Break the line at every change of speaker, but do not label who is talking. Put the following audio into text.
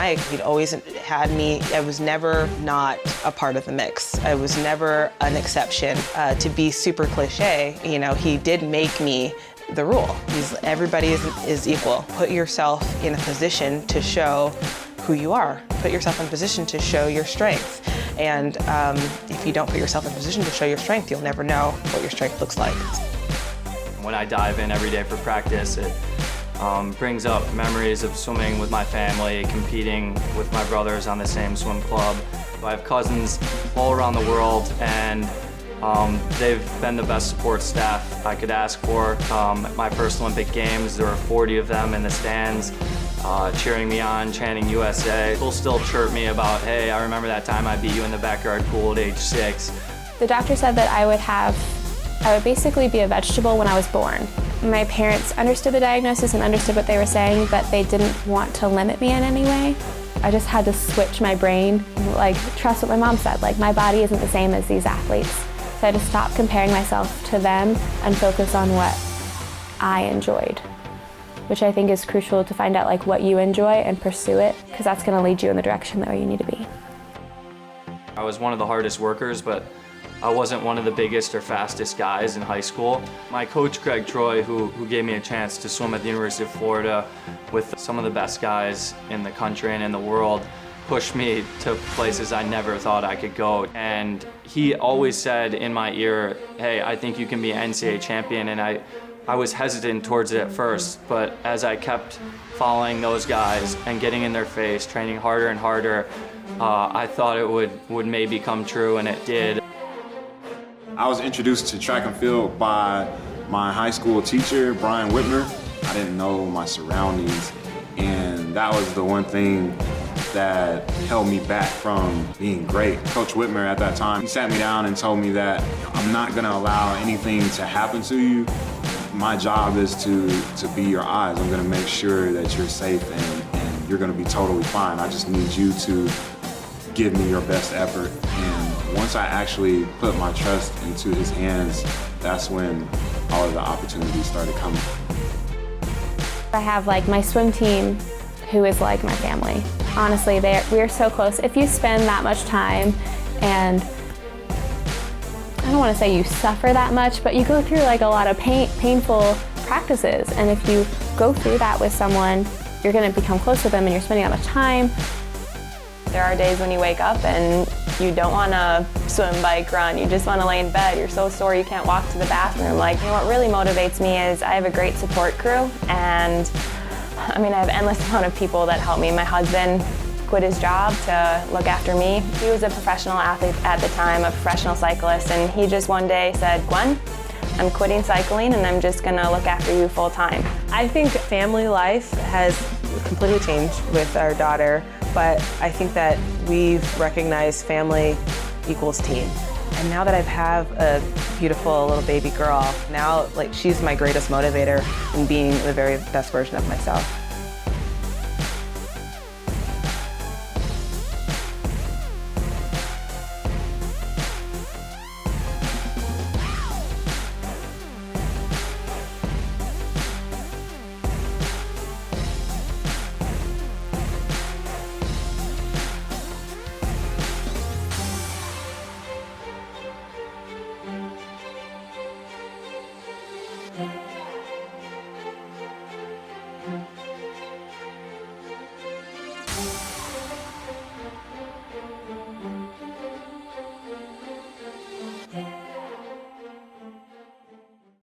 Mike, he'd always had me, I was never not a part of the mix. I was never an exception. To be super cliche, you know, he did make me the rule. Everybody is equal. Put yourself in a position to show who you are. Put yourself in a position to show your strength. And if you don't put yourself in a position to show your strength, you'll never know what your strength looks like.
When I dive in every day for practice, it brings up memories of swimming with my family, competing with my brothers on the same swim club. I have cousins all around the world, and they've been the best support staff I could ask for. At my first Olympic Games, there were 40 of them in the stands, cheering me on, chanting USA. People still chirp me about, hey, I remember that time I beat you in the backyard pool at age 6.
The doctor said that I would basically be a vegetable when I was born. My parents understood the diagnosis and understood what they were saying, but they didn't want to limit me in any way. I just had to switch my brain, like trust what my mom said, like my body isn't the same as these athletes. So I had to stop comparing myself to them and focus on what I enjoyed, which I think is crucial to find out like what you enjoy and pursue it, because that's going to lead you in the direction that you need to be.
I was one of the hardest workers, but I wasn't one of the biggest or fastest guys in high school. My coach, Greg Troy, who gave me a chance to swim at the University of Florida with some of the best guys in the country and in the world, pushed me to places I never thought I could go. And he always said in my ear, hey, I think you can be an NCAA champion. And I was hesitant towards it at first, but as I kept following those guys and getting in their face, training harder and harder, I thought it would maybe come true, and it did.
I was introduced to track and field by my high school teacher, Brian Whitmer. I didn't know my surroundings, and that was the one thing that held me back from being great. Coach Whitmer at that time, he sat me down and told me that I'm not gonna allow anything to happen to you. My job is to be your eyes. I'm gonna make sure that you're safe and you're gonna be totally fine. I just need you to give me your best effort. And once I actually put my trust into his hands, that's when all of the opportunities started coming.
I have like my swim team, who is like my family. Honestly, we're so close. If you spend that much time, and I don't want to say you suffer that much, but you go through like a lot of painful practices, and if you go through that with someone, you're going to become close with them and you're spending that much time.
There are days when you wake up and you don't want to swim, bike, run. You just want to lay in bed. You're so sore you can't walk to the bathroom. Like, you know, what really motivates me is I have a great support crew, and I mean, I have an endless amount of people that help me. My husband quit his job to look after me. He was a professional athlete at the time, a professional cyclist, and he just one day said, Gwen, I'm quitting cycling and I'm just gonna look after you full time.
I think family life has completely changed with our daughter, but I think that we've recognized family equals team. And now that I have a beautiful little baby girl, now like she's my greatest motivator in being the very best version of myself.